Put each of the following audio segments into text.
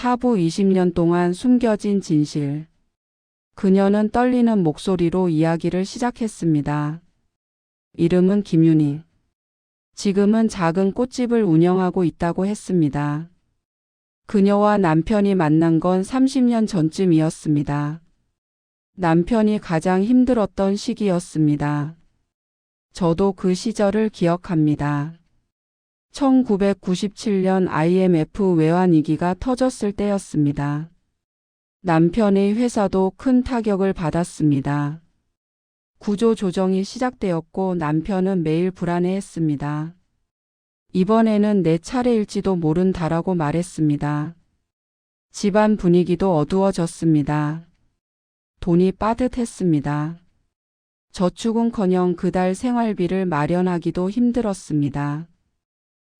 사부 20년 동안 숨겨진 진실. 그녀는 떨리는 목소리로 이야기를 시작했습니다. 이름은 김윤희. 지금은 작은 꽃집을 운영하고 있다고 했습니다. 그녀와 남편이 만난 건 30년 전쯤이었습니다. 남편이 가장 힘들었던 시기였습니다. 저도 그 시절을 기억합니다. 1997년 IMF 외환위기가 터졌을 때였습니다. 남편의 회사도 큰 타격을 받았습니다. 구조조정이 시작되었고 남편은 매일 불안해했습니다. 이번에는 내 차례일지도 모른다라고 말했습니다. 집안 분위기도 어두워졌습니다. 돈이 빠듯했습니다. 저축은커녕 그달 생활비를 마련하기도 힘들었습니다.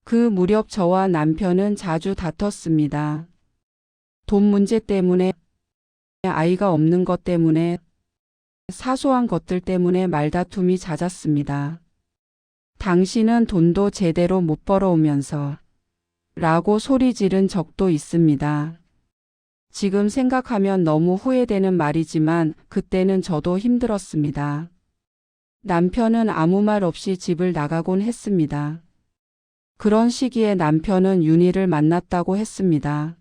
그 무렵 저와 남편은 자주 다퉜습니다. 돈 문제 때문에, 아이가 없는 것 때문에, 사소한 것들 때문에 말다툼이 잦았습니다. 당신은 돈도 제대로 못 벌어오면서 라고 소리 지른 적도 있습니다. 지금 생각하면 너무 후회되는 말이지만 그때는 저도 힘들었습니다. 남편은 아무 말 없이 집을 나가곤 했습니다. 그런 시기에 남편은 윤희를 만났다고 했습니다.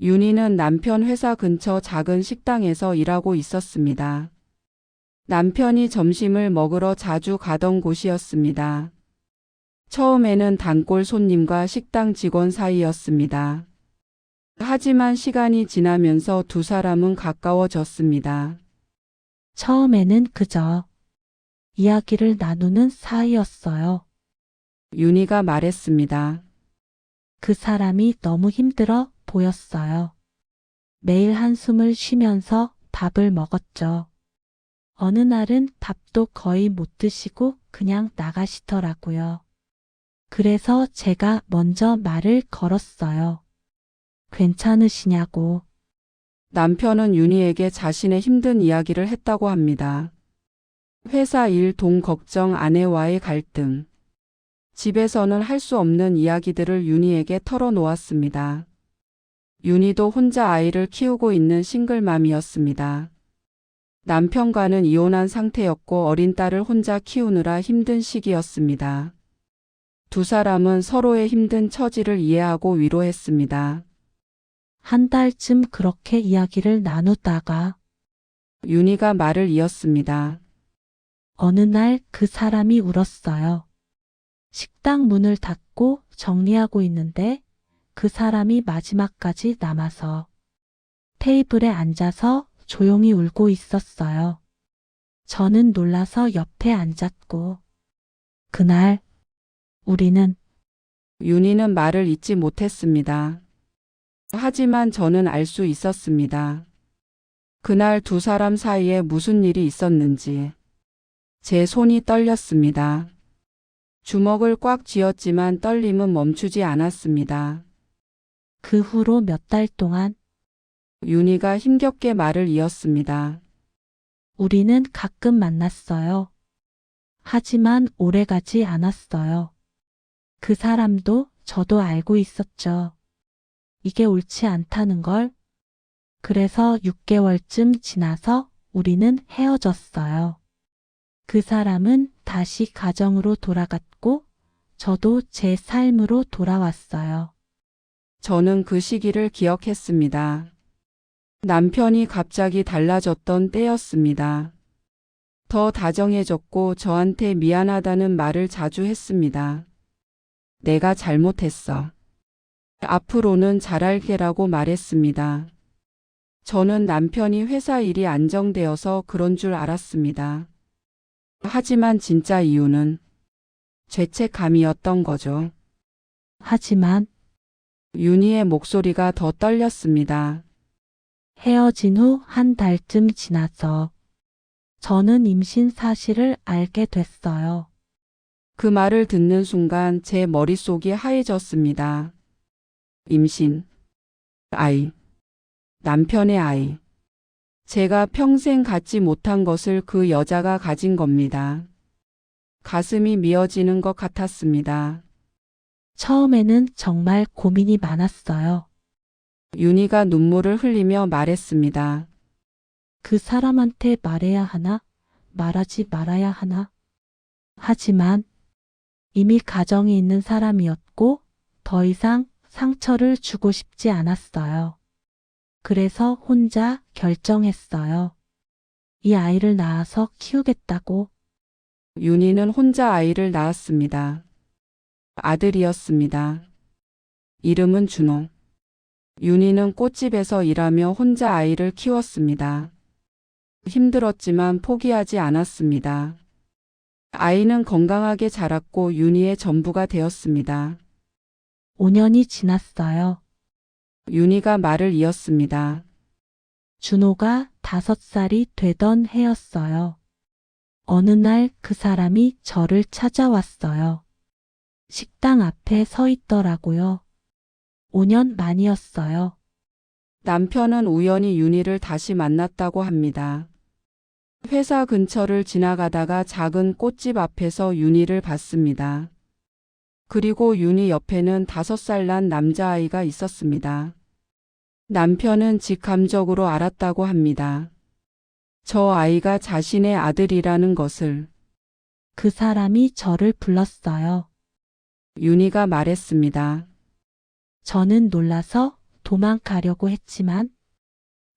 윤희는 남편 회사 근처 작은 식당에서 일하고 있었습니다. 남편이 점심을 먹으러 자주 가던 곳이었습니다. 처음에는 단골 손님과 식당 직원 사이였습니다. 하지만 시간이 지나면서 두 사람은 가까워졌습니다. 처음에는 그저 이야기를 나누는 사이였어요. 윤희가 말했습니다. 그 사람이 너무 힘들어 보였어요. 매일 한숨을 쉬면서 밥을 먹었죠. 어느 날은 밥도 거의 못 드시고 그냥 나가시더라고요. 그래서 제가 먼저 말을 걸었어요. 괜찮으시냐고. 남편은 윤희에게 자신의 힘든 이야기를 했다고 합니다. 회사 일, 돈 걱정, 아내와의 갈등. 집에서는 할 수 없는 이야기들을 윤희에게 털어놓았습니다. 윤희도 혼자 아이를 키우고 있는 싱글맘이었습니다. 남편과는 이혼한 상태였고 어린 딸을 혼자 키우느라 힘든 시기였습니다. 두 사람은 서로의 힘든 처지를 이해하고 위로했습니다. 한 달쯤 그렇게 이야기를 나누다가 윤희가 말을 이었습니다. 어느 날 그 사람이 울었어요. 식당 문을 닫고 정리하고 있는데 그 사람이 마지막까지 남아서 테이블에 앉아서 조용히 울고 있었어요. 저는 놀라서 옆에 앉았고 그날 우리는 윤희는 말을 잇지 못했습니다. 하지만 저는 알 수 있었습니다. 그날 두 사람 사이에 무슨 일이 있었는지. 제 손이 떨렸습니다. 주먹을 꽉 쥐었지만 떨림은 멈추지 않았습니다. 그 후로 몇 달 동안 윤희가 힘겹게 말을 이었습니다. 우리는 가끔 만났어요. 하지만 오래가지 않았어요. 그 사람도 저도 알고 있었죠. 이게 옳지 않다는 걸. 그래서 6개월쯤 지나서 우리는 헤어졌어요. 그 사람은 다시 가정으로 돌아갔고 저도 제 삶으로 돌아왔어요. 저는 그 시기를 기억했습니다. 남편이 갑자기 달라졌던 때였습니다. 더 다정해졌고 저한테 미안하다는 말을 자주 했습니다. 내가 잘못했어. 앞으로는 잘할게라고 말했습니다. 저는 남편이 회사 일이 안정되어서 그런 줄 알았습니다. 하지만 진짜 이유는 죄책감이었던 거죠. 하지만 윤희의 목소리가 더 떨렸습니다. 헤어진 후 한 달쯤 지나서 저는 임신 사실을 알게 됐어요. 그 말을 듣는 순간 제 머릿속이 하얘졌습니다. 임신, 아이, 남편의 아이. 제가 평생 갖지 못한 것을 그 여자가 가진 겁니다. 가슴이 미어지는 것 같았습니다. 처음에는 정말 고민이 많았어요. 윤희가 눈물을 흘리며 말했습니다. 그 사람한테 말해야 하나, 말하지 말아야 하나. 하지만 이미 가정이 있는 사람이었고 더 이상 상처를 주고 싶지 않았어요. 그래서 혼자 결정했어요. 이 아이를 낳아서 키우겠다고. 윤희는 혼자 아이를 낳았습니다. 아들이었습니다. 이름은 준호. 윤희는 꽃집에서 일하며 혼자 아이를 키웠습니다. 힘들었지만 포기하지 않았습니다. 아이는 건강하게 자랐고 윤희의 전부가 되었습니다. 5년이 지났어요. 윤희가 말을 이었습니다. 준호가 5살이 되던 해였어요. 어느 날 그 사람이 저를 찾아왔어요. 식당 앞에 서 있더라고요. 5년 만이었어요. 남편은 우연히 윤희를 다시 만났다고 합니다. 회사 근처를 지나가다가 작은 꽃집 앞에서 윤희를 봤습니다. 그리고 윤희 옆에는 5살 난 남자아이가 있었습니다. 남편은 직감적으로 알았다고 합니다. 저 아이가 자신의 아들이라는 것을. 그 사람이 저를 불렀어요. 윤희가 말했습니다. 저는 놀라서 도망가려고 했지만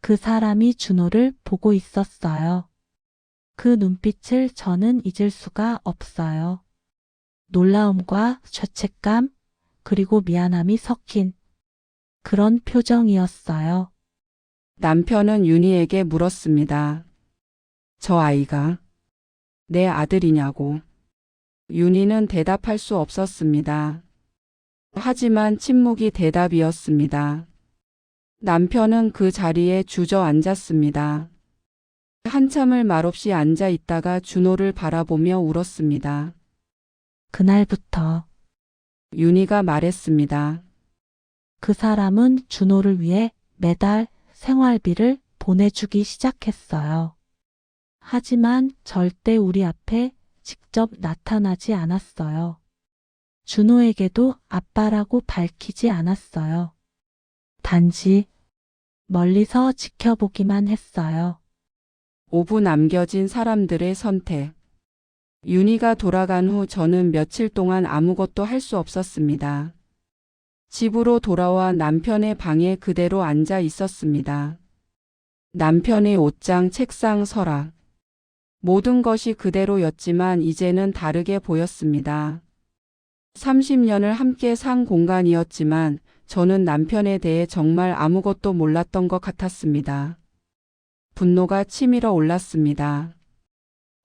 그 사람이 준호를 보고 있었어요. 그 눈빛을 저는 잊을 수가 없어요. 놀라움과 죄책감, 그리고 미안함이 섞인 그런 표정이었어요. 남편은 윤희에게 물었습니다. 저 아이가 내 아들이냐고. 윤희는 대답할 수 없었습니다. 하지만 침묵이 대답이었습니다. 남편은 그 자리에 주저앉았습니다. 한참을 말없이 앉아 있다가 준호를 바라보며 울었습니다. 그날부터 윤희가 말했습니다. 그 사람은 준호를 위해 매달 생활비를 보내주기 시작했어요. 하지만 절대 우리 앞에 직접 나타나지 않았어요. 준호에게도 아빠라고 밝히지 않았어요. 단지 멀리서 지켜보기만 했어요. 5부 남겨진 사람들의 선택. 윤희가 돌아간 후 저는 며칠 동안 아무것도 할 수 없었습니다. 집으로 돌아와 남편의 방에 그대로 앉아 있었습니다. 남편의 옷장, 책상, 서랍. 모든 것이 그대로였지만 이제는 다르게 보였습니다. 30년을 함께 산 공간이었지만 저는 남편에 대해 정말 아무것도 몰랐던 것 같았습니다. 분노가 치밀어 올랐습니다.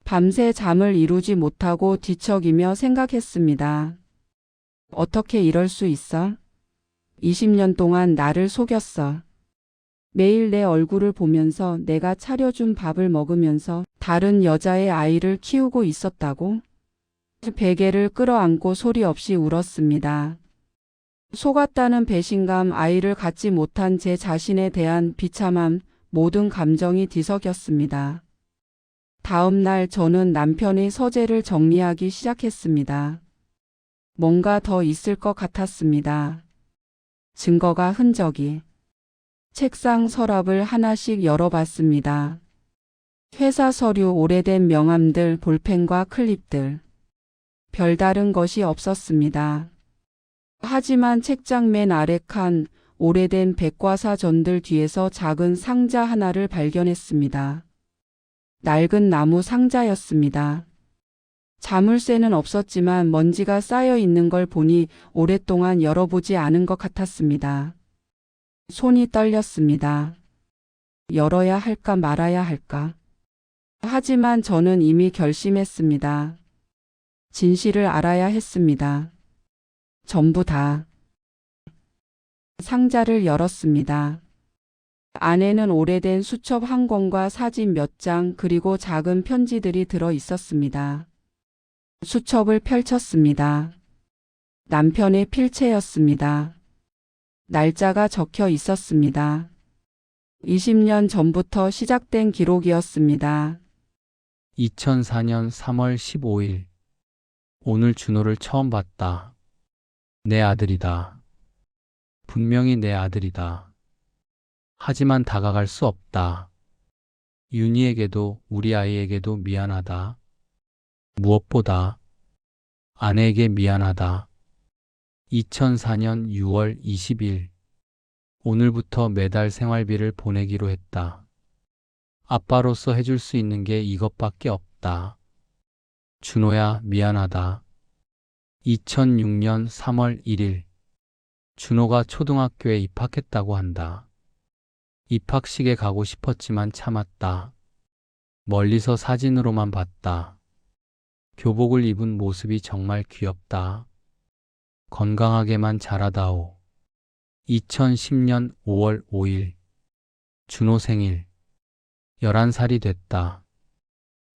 밤새 잠을 이루지 못하고 뒤척이며 생각했습니다. 어떻게 이럴 수 있어? 20년 동안 나를 속였어. 매일 내 얼굴을 보면서 내가 차려준 밥을 먹으면서 다른 여자의 아이를 키우고 있었다고? 베개를 끌어안고 소리 없이 울었습니다. 속았다는 배신감, 아이를 갖지 못한 제 자신에 대한 비참함, 모든 감정이 뒤섞였습니다. 다음 날 저는 남편의 서재를 정리하기 시작했습니다. 뭔가 더 있을 것 같았습니다. 증거가, 흔적이. 책상, 서랍을 하나씩 열어봤습니다. 회사 서류, 오래된 명함들, 볼펜과 클립들. 별다른 것이 없었습니다. 하지만 책장 맨 아래 칸, 오래된 백과사전들 뒤에서 작은 상자 하나를 발견했습니다. 낡은 나무 상자였습니다. 자물쇠는 없었지만 먼지가 쌓여 있는 걸 보니 오랫동안 열어보지 않은 것 같았습니다. 손이 떨렸습니다. 열어야 할까 말아야 할까. 하지만 저는 이미 결심했습니다. 진실을 알아야 했습니다. 전부 다. 상자를 열었습니다. 안에는 오래된 수첩 한 권과 사진 몇 장, 그리고 작은 편지들이 들어 있었습니다. 수첩을 펼쳤습니다. 남편의 필체였습니다. 날짜가 적혀 있었습니다. 20년 전부터 시작된 기록이었습니다. 2004년 3월 15일. 오늘 준호를 처음 봤다. 내 아들이다. 분명히 내 아들이다. 하지만 다가갈 수 없다. 윤희에게도 우리 아이에게도 미안하다. 무엇보다 아내에게 미안하다. 2004년 6월 20일. 오늘부터 매달 생활비를 보내기로 했다. 아빠로서 해줄 수 있는 게 이것밖에 없다. 준호야, 미안하다. 2006년 3월 1일. 준호가 초등학교에 입학했다고 한다. 입학식에 가고 싶었지만 참았다. 멀리서 사진으로만 봤다. 교복을 입은 모습이 정말 귀엽다. 건강하게만 자라다오. 2010년 5월 5일. 준호 생일. 11살이 됐다.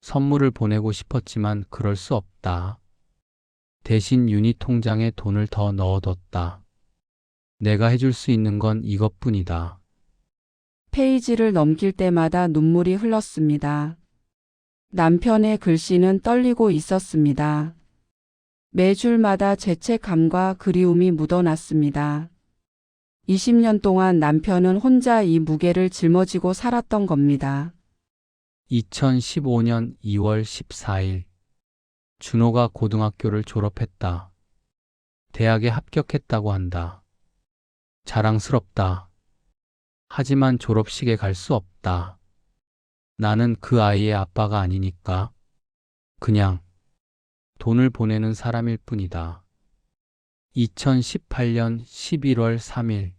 선물을 보내고 싶었지만 그럴 수 없다. 대신 윤희 통장에 돈을 더 넣어뒀다. 내가 해줄 수 있는 건 이것뿐이다. 페이지를 넘길 때마다 눈물이 흘렀습니다. 남편의 글씨는 떨리고 있었습니다. 매 줄마다 죄책감과 그리움이 묻어났습니다. 20년 동안 남편은 혼자 이 무게를 짊어지고 살았던 겁니다. 2015년 2월 14일. 준호가 고등학교를 졸업했다. 대학에 합격했다고 한다. 자랑스럽다. 하지만 졸업식에 갈 수 없다. 나는 그 아이의 아빠가 아니니까 그냥 돈을 보내는 사람일 뿐이다. 2018년 11월 3일.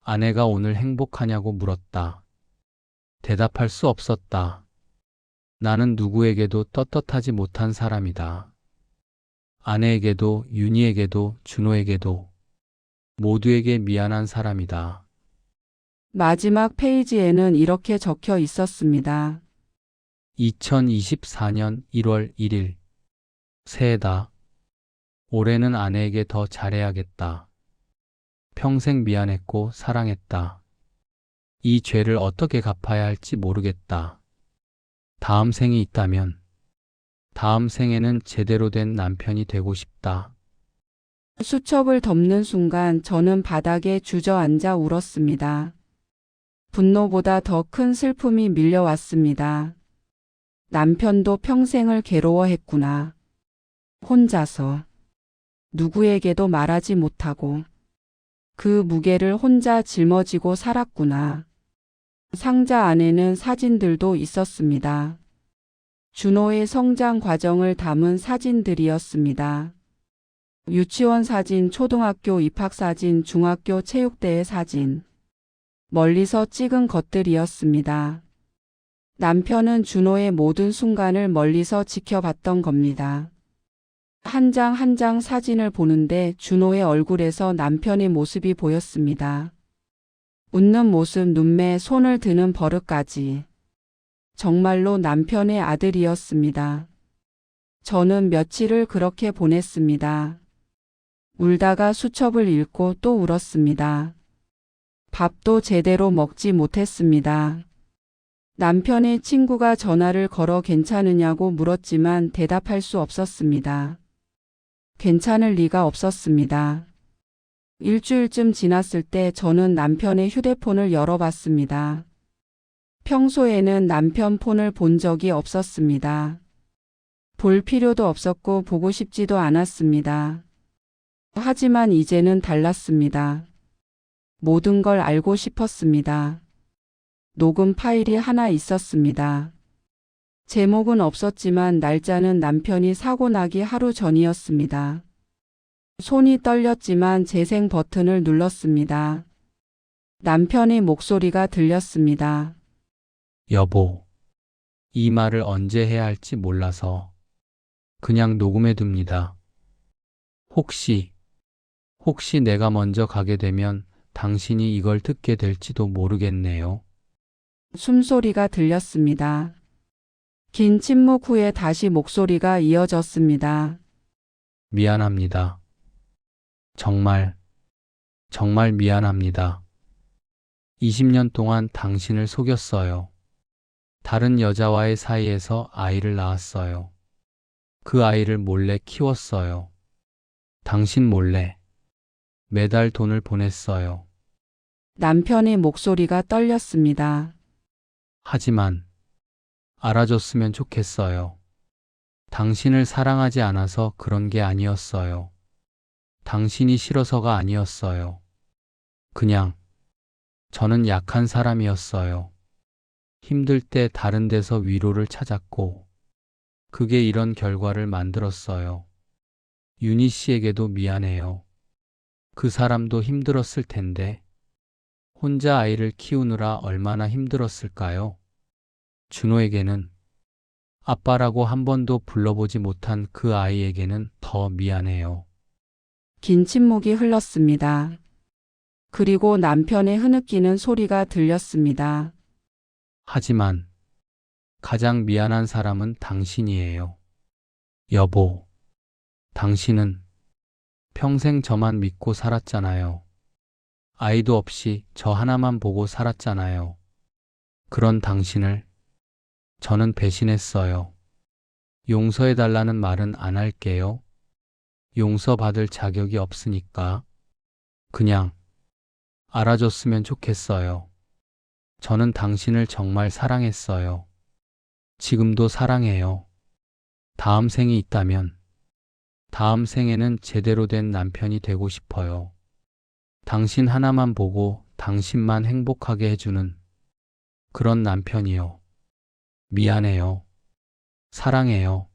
아내가 오늘 행복하냐고 물었다. 대답할 수 없었다. 나는 누구에게도 떳떳하지 못한 사람이다. 아내에게도, 윤희에게도, 준호에게도 모두에게 미안한 사람이다. 마지막 페이지에는 이렇게 적혀 있었습니다. 2024년 1월 1일. 새해다. 올해는 아내에게 더 잘해야겠다. 평생 미안했고 사랑했다. 이 죄를 어떻게 갚아야 할지 모르겠다. 다음 생이 있다면 다음 생에는 제대로 된 남편이 되고 싶다. 수첩을 덮는 순간 저는 바닥에 주저앉아 울었습니다. 분노보다 더 큰 슬픔이 밀려왔습니다. 남편도 평생을 괴로워했구나. 혼자서 누구에게도 말하지 못하고 그 무게를 혼자 짊어지고 살았구나. 상자 안에는 사진들도 있었습니다. 준호의 성장 과정을 담은 사진들이었습니다. 유치원 사진, 초등학교 입학 사진, 중학교 체육대회 사진. 멀리서 찍은 것들이었습니다. 남편은 준호의 모든 순간을 멀리서 지켜봤던 겁니다. 한 장 한 장 사진을 보는데 준호의 얼굴에서 남편의 모습이 보였습니다. 웃는 모습, 눈매, 손을 드는 버릇까지. 정말로 남편의 아들이었습니다. 저는 며칠을 그렇게 보냈습니다. 울다가 수첩을 읽고 또 울었습니다. 밥도 제대로 먹지 못했습니다. 남편의 친구가 전화를 걸어 괜찮으냐고 물었지만 대답할 수 없었습니다. 괜찮을 리가 없었습니다. 일주일쯤 지났을 때 저는 남편의 휴대폰을 열어봤습니다. 평소에는 남편 폰을 본 적이 없었습니다. 볼 필요도 없었고 보고 싶지도 않았습니다. 하지만 이제는 달랐습니다. 모든 걸 알고 싶었습니다. 녹음 파일이 하나 있었습니다. 제목은 없었지만 날짜는 남편이 사고 나기 하루 전이었습니다. 손이 떨렸지만 재생 버튼을 눌렀습니다. 남편의 목소리가 들렸습니다. 여보, 이 말을 언제 해야 할지 몰라서 그냥 녹음해 둡니다. 혹시 내가 먼저 가게 되면 당신이 이걸 듣게 될지도 모르겠네요. 숨소리가 들렸습니다. 긴 침묵 후에 다시 목소리가 이어졌습니다. 미안합니다. 정말 미안합니다. 20년 동안 당신을 속였어요. 다른 여자와의 사이에서 아이를 낳았어요. 그 아이를 몰래 키웠어요. 당신 몰래 매달 돈을 보냈어요. 남편의 목소리가 떨렸습니다. 하지만 알아줬으면 좋겠어요. 당신을 사랑하지 않아서 그런 게 아니었어요. 당신이 싫어서가 아니었어요. 그냥 저는 약한 사람이었어요. 힘들 때 다른 데서 위로를 찾았고, 그게 이런 결과를 만들었어요. 윤희 씨에게도 미안해요. 그 사람도 힘들었을 텐데, 혼자 아이를 키우느라 얼마나 힘들었을까요? 준호에게는 아빠라고 한 번도 불러보지 못한 그 아이에게는 더 미안해요. 긴 침묵이 흘렀습니다. 그리고 남편의 흐느끼는 소리가 들렸습니다. 하지만 가장 미안한 사람은 당신이에요. 여보, 당신은 평생 저만 믿고 살았잖아요. 아이도 없이 저 하나만 보고 살았잖아요. 그런 당신을 저는 배신했어요. 용서해달라는 말은 안 할게요. 용서받을 자격이 없으니까. 그냥 알아줬으면 좋겠어요. 저는 당신을 정말 사랑했어요. 지금도 사랑해요. 다음 생이 있다면 다음 생에는 제대로 된 남편이 되고 싶어요. 당신 하나만 보고 당신만 행복하게 해주는 그런 남편이요. 미안해요. 사랑해요.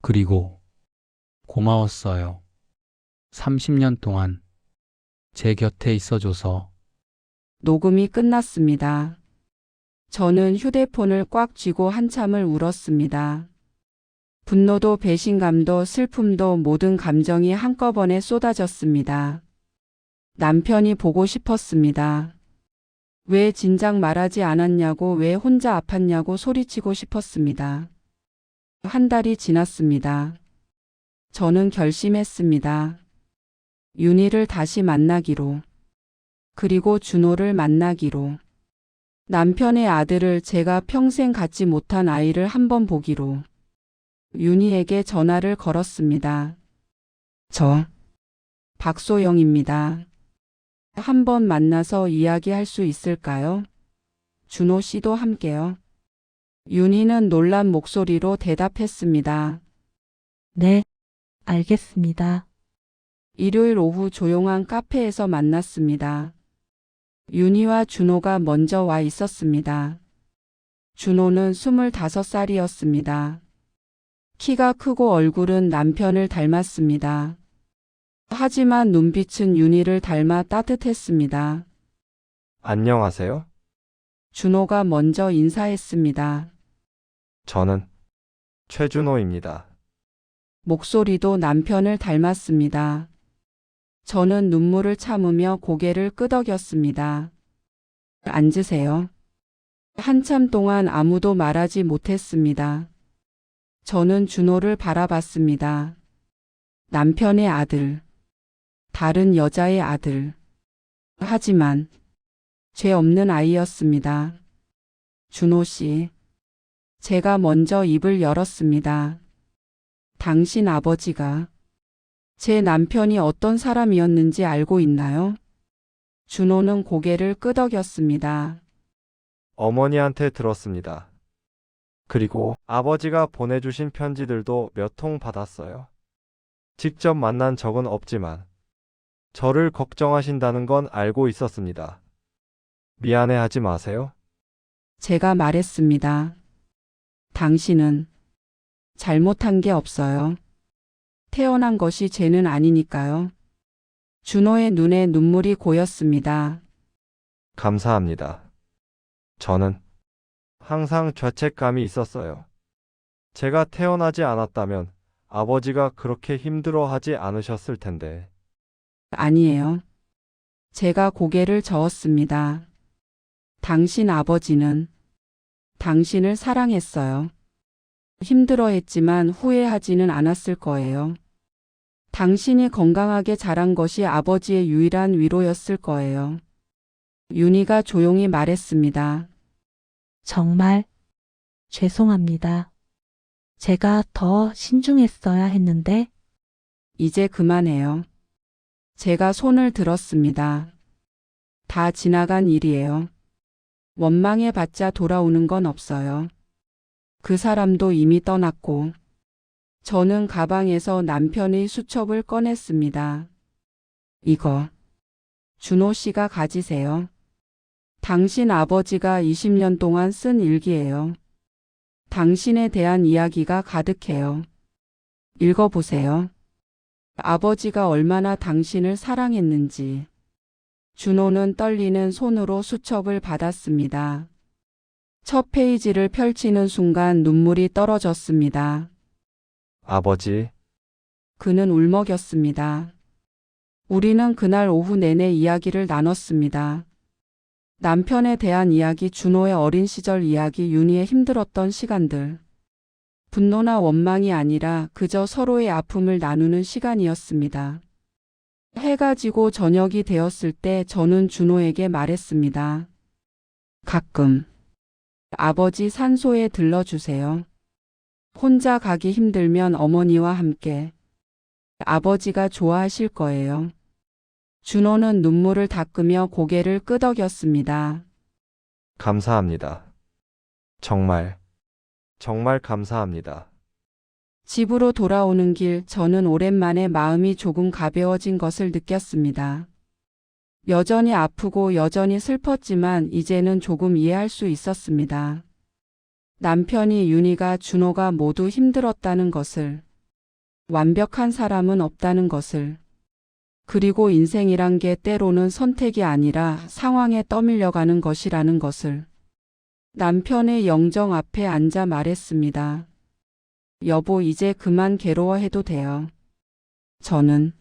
그리고 고마웠어요. 30년 동안 제 곁에 있어줘서. 녹음이 끝났습니다. 저는 휴대폰을 꽉 쥐고 한참을 울었습니다. 분노도 배신감도 슬픔도 모든 감정이 한꺼번에 쏟아졌습니다. 남편이 보고 싶었습니다. 왜 진작 말하지 않았냐고, 왜 혼자 아팠냐고 소리치고 싶었습니다. 한 달이 지났습니다. 저는 결심했습니다. 윤희를 다시 만나기로, 그리고 준호를 만나기로, 남편의 아들을, 제가 평생 갖지 못한 아이를 한번 보기로. 윤희에게 전화를 걸었습니다. 저 박소영입니다. 한번 만나서 이야기할 수 있을까요? 준호 씨도 함께요. 윤희는 놀란 목소리로 대답했습니다. 네, 알겠습니다. 일요일 오후 조용한 카페에서 만났습니다. 윤희와 준호가 먼저 와 있었습니다. 준호는 25살이었습니다. 키가 크고 얼굴은 남편을 닮았습니다. 하지만 눈빛은 윤희를 닮아 따뜻했습니다. 안녕하세요. 준호가 먼저 인사했습니다. 저는 최준호입니다. 목소리도 남편을 닮았습니다. 저는 눈물을 참으며 고개를 끄덕였습니다. 앉으세요. 한참 동안 아무도 말하지 못했습니다. 저는 준호를 바라봤습니다. 남편의 아들, 다른 여자의 아들. 하지만 죄 없는 아이였습니다. 준호 씨, 제가 먼저 입을 열었습니다. 당신 아버지가 제 남편이 어떤 사람이었는지 알고 있나요? 준호는 고개를 끄덕였습니다. 어머니한테 들었습니다. 그리고 아버지가 보내주신 편지들도 몇 통 받았어요. 직접 만난 적은 없지만 저를 걱정하신다는 건 알고 있었습니다. 미안해하지 마세요. 제가 말했습니다. 당신은 잘못한 게 없어요. 태어난 것이 죄는 아니니까요. 준호의 눈에 눈물이 고였습니다. 감사합니다. 저는 항상 죄책감이 있었어요. 제가 태어나지 않았다면 아버지가 그렇게 힘들어하지 않으셨을 텐데. 아니에요. 제가 고개를 저었습니다. 당신 아버지는 당신을 사랑했어요. 힘들어했지만 후회하지는 않았을 거예요. 당신이 건강하게 자란 것이 아버지의 유일한 위로였을 거예요. 윤희가 조용히 말했습니다. 정말 죄송합니다. 제가 더 신중했어야 했는데. 이제 그만해요. 제가 손을 들었습니다. 다 지나간 일이에요. 원망해봤자 돌아오는 건 없어요. 그 사람도 이미 떠났고, 저는 가방에서 남편의 수첩을 꺼냈습니다. 이거, 준호 씨가 가지세요. 당신 아버지가 20년 동안 쓴 일기예요. 당신에 대한 이야기가 가득해요. 읽어보세요. 아버지가 얼마나 당신을 사랑했는지. 준호는 떨리는 손으로 수첩을 받았습니다. 첫 페이지를 펼치는 순간 눈물이 떨어졌습니다. 아버지, 그는 울먹였습니다. 우리는 그날 오후 내내 이야기를 나눴습니다. 남편에 대한 이야기, 준호의 어린 시절 이야기, 윤희의 힘들었던 시간들. 분노나 원망이 아니라 그저 서로의 아픔을 나누는 시간이었습니다. 해가 지고 저녁이 되었을 때 저는 준호에게 말했습니다. 가끔 아버지 산소에 들러주세요. 혼자 가기 힘들면 어머니와 함께. 아버지가 좋아하실 거예요. 준호는 눈물을 닦으며 고개를 끄덕였습니다. 감사합니다. 정말 감사합니다. 집으로 돌아오는 길 저는 오랜만에 마음이 조금 가벼워진 것을 느꼈습니다. 여전히 아프고 여전히 슬펐지만 이제는 조금 이해할 수 있었습니다. 남편이, 윤희가, 준호가 모두 힘들었다는 것을, 완벽한 사람은 없다는 것을, 그리고 인생이란 게 때로는 선택이 아니라 상황에 떠밀려가는 것이라는 것을 남편의 영정 앞에 앉아 말했습니다. 여보, 이제 그만 괴로워해도 돼요. 저는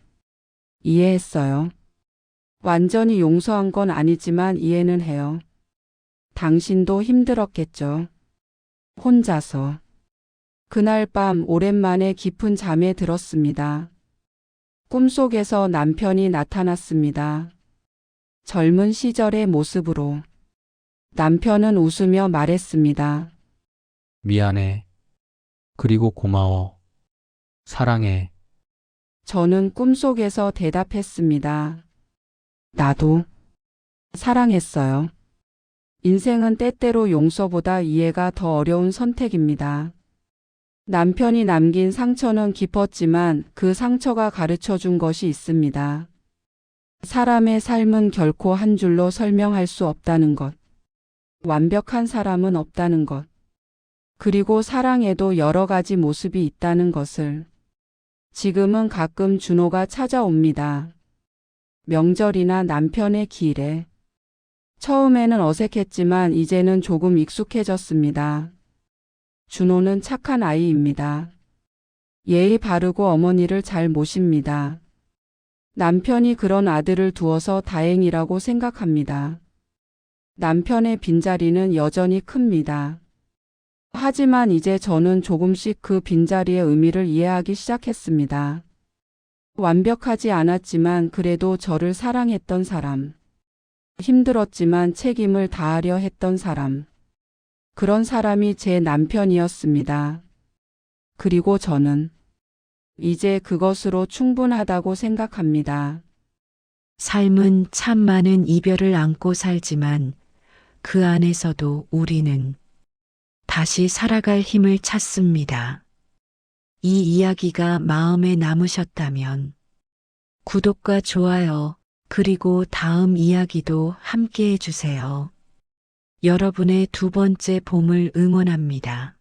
이해했어요. 완전히 용서한 건 아니지만 이해는 해요. 당신도 힘들었겠죠. 혼자서. 그날 밤 오랜만에 깊은 잠에 들었습니다. 꿈속에서 남편이 나타났습니다. 젊은 시절의 모습으로. 남편은 웃으며 말했습니다. 미안해. 그리고 고마워. 사랑해. 저는 꿈속에서 대답했습니다. 나도 사랑했어요. 인생은 때때로 용서보다 이해가 더 어려운 선택입니다. 남편이 남긴 상처는 깊었지만 그 상처가 가르쳐 준 것이 있습니다. 사람의 삶은 결코 한 줄로 설명할 수 없다는 것. 완벽한 사람은 없다는 것. 그리고 사랑에도 여러 가지 모습이 있다는 것을. 지금은 가끔 준호가 찾아옵니다. 명절이나 남편의 기일에. 처음에는 어색했지만 이제는 조금 익숙해졌습니다. 준호는 착한 아이입니다. 예의 바르고 어머니를 잘 모십니다. 남편이 그런 아들을 두어서 다행이라고 생각합니다. 남편의 빈자리는 여전히 큽니다. 하지만 이제 저는 조금씩 그 빈자리의 의미를 이해하기 시작했습니다. 완벽하지 않았지만 그래도 저를 사랑했던 사람. 힘들었지만 책임을 다하려 했던 사람. 그런 사람이 제 남편이었습니다. 그리고 저는 이제 그것으로 충분하다고 생각합니다. 삶은 참 많은 이별을 안고 살지만 그 안에서도 우리는 다시 살아갈 힘을 찾습니다. 이 이야기가 마음에 남으셨다면 구독과 좋아요, 그리고 다음 이야기도 함께 해주세요. 여러분의 두 번째 봄을 응원합니다.